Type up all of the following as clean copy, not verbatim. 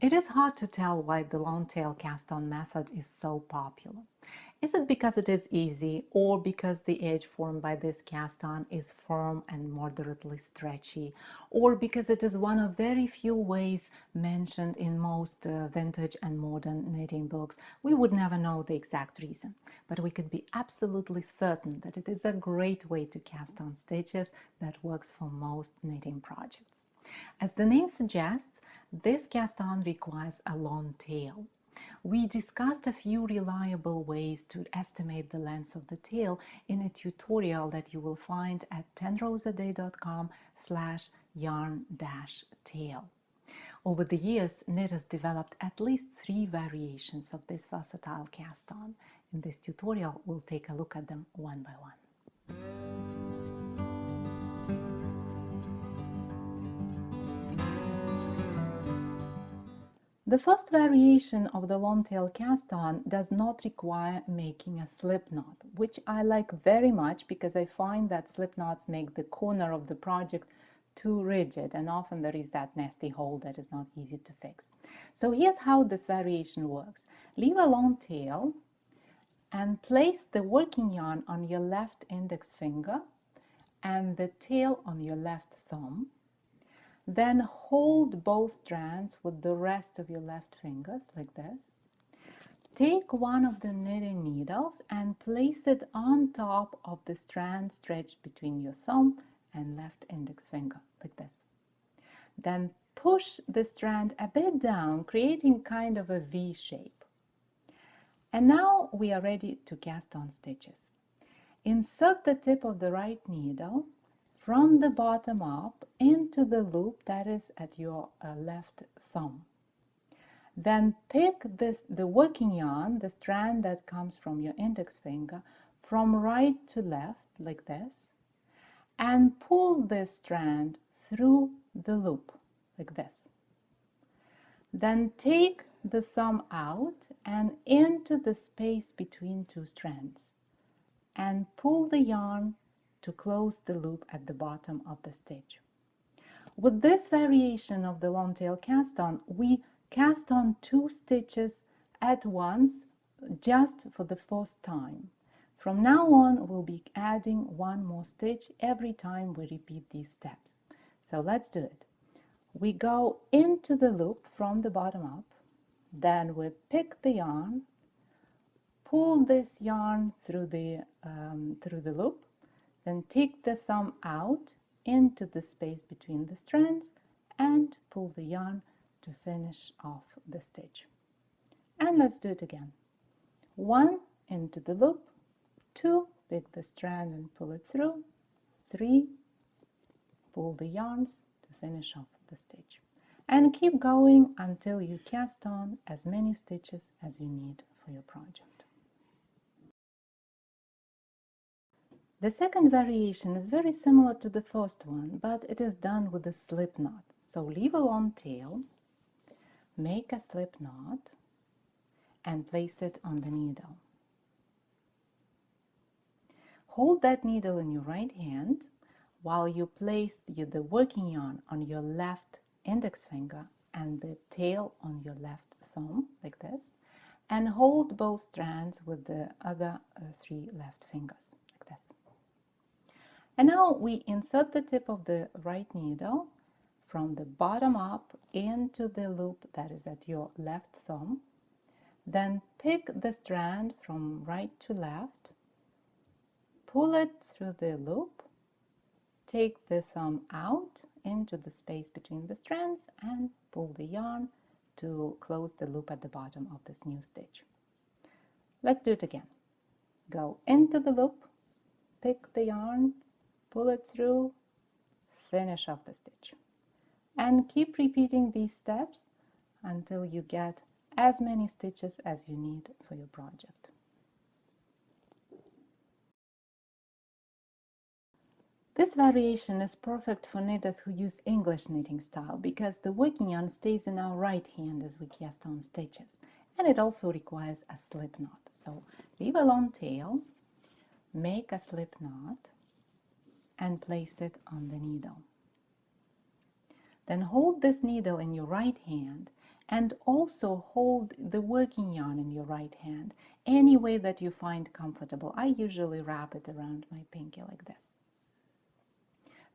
It is hard to tell why the long tail cast-on method is so popular. Is it because it is easy, or because the edge formed by this cast-on is firm and moderately stretchy, or because it is one of very few ways mentioned in most vintage and modern knitting books? We would never know the exact reason, but we could be absolutely certain that it is a great way to cast on stitches that works for most knitting projects. As the name suggests, this cast-on requires a long tail. We discussed a few reliable ways to estimate the length of the tail in a tutorial that you will find at tenroseaday.com/yarn-tail. Over the years, knitters developed at least 3 variations of this versatile cast-on. In this tutorial, we'll take a look at them one by one. The first variation of the long tail cast-on does not require making a slip knot, which I like very much because I find that slip knots make the corner of the project too rigid, and often there is that nasty hole that is not easy to fix. So here's how this variation works. Leave a long tail and place the working yarn on your left index finger and the tail on your left thumb. Then hold both strands with the rest of your left fingers, like this. Take one of the knitting needles and place it on top of the strand stretched between your thumb and left index finger, like this. Then push the strand a bit down, creating kind of a V shape. And now we are ready to cast on stitches. Insert the tip of the right needle from the bottom up into the loop that is at your left thumb. Then pick the working yarn, the strand that comes from your index finger, from right to left, like this, and pull this strand through the loop, like this. Then take the thumb out and into the space between two strands, and pull the yarn to close the loop at the bottom of the stitch. With this variation of the long tail cast-on, we cast on 2 stitches at once just for the first time. From now on, we'll be adding 1 more stitch every time we repeat these steps. So let's do it. We go into the loop from the bottom up, then we pick the yarn, pull this yarn through the loop, then take the thumb out into the space between the strands and pull the yarn to finish off the stitch. And let's do it again. 1, into the loop, 2, pick the strand and pull it through, 3, pull the yarns to finish off the stitch. And keep going until you cast on as many stitches as you need for your project. The second variation is very similar to the first one, but it is done with a slip knot. So leave a long tail, make a slip knot, and place it on the needle. Hold that needle in your right hand while you place the working yarn on your left index finger and the tail on your left thumb, like this, and hold both strands with the other 3 left fingers. And now we insert the tip of the right needle from the bottom up into the loop that is at your left thumb. Then pick the strand from right to left, pull it through the loop, take the thumb out into the space between the strands and pull the yarn to close the loop at the bottom of this new stitch. Let's do it again. Go into the loop, pick the yarn, pull it through, finish off the stitch. And keep repeating these steps until you get as many stitches as you need for your project. This variation is perfect for knitters who use English knitting style because the working yarn stays in our right hand as we cast on stitches, and it also requires a slip knot. So leave a long tail, make a slip knot, and place it on the needle. Then hold this needle in your right hand And also hold the working yarn in your right hand any way that you find comfortable. I usually wrap it around my pinky like this.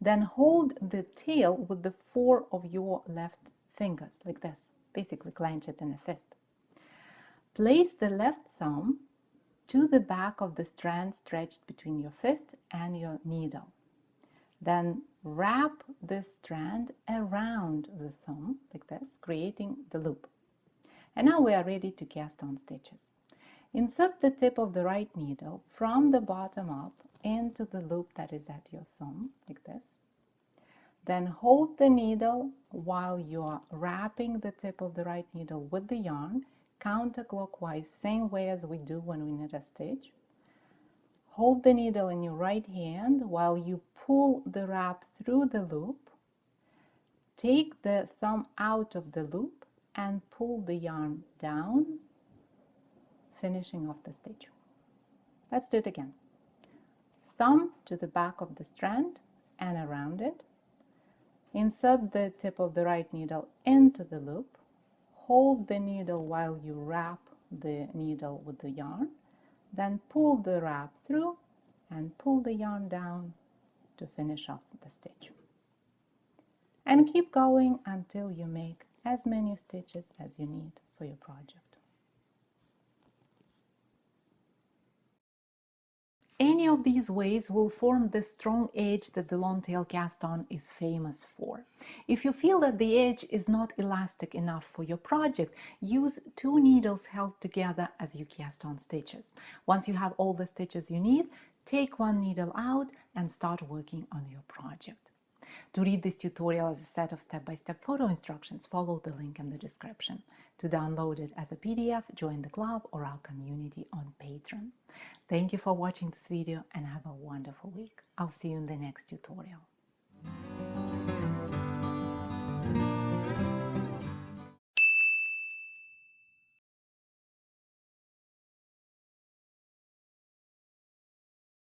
Then hold the tail with the 4 of your left fingers like this. Basically clench it in a fist. Place the left thumb to the back of the strand stretched between your fist and your needle. Then wrap this strand around the thumb like this, creating the loop. And now we are ready to cast on stitches. Insert the tip of the right needle from the bottom up into the loop that is at your thumb like this. Then hold the needle while you are wrapping the tip of the right needle with the yarn counterclockwise, same way as we do when we knit a stitch. Hold the needle in your right hand while you pull the wrap through the loop. Take the thumb out of the loop and pull the yarn down, finishing off the stitch. Let's do it again. Thumb to the back of the strand and around it. Insert the tip of the right needle into the loop. Hold the needle while you wrap the needle with the yarn. Then pull the wrap through and pull the yarn down to finish off the stitch. And keep going until you make as many stitches as you need for your project. Any of these ways will form the strong edge that the long tail cast on is famous for. If you feel that the edge is not elastic enough for your project, use 2 needles held together as you cast on stitches. Once you have all the stitches you need, take 1 needle out and start working on your project. To read this tutorial as a set of step-by-step photo instructions, follow the link in the description. To download it as a PDF, join the club or our community on Patreon. Thank you for watching this video and have a wonderful week. I'll see you in the next tutorial.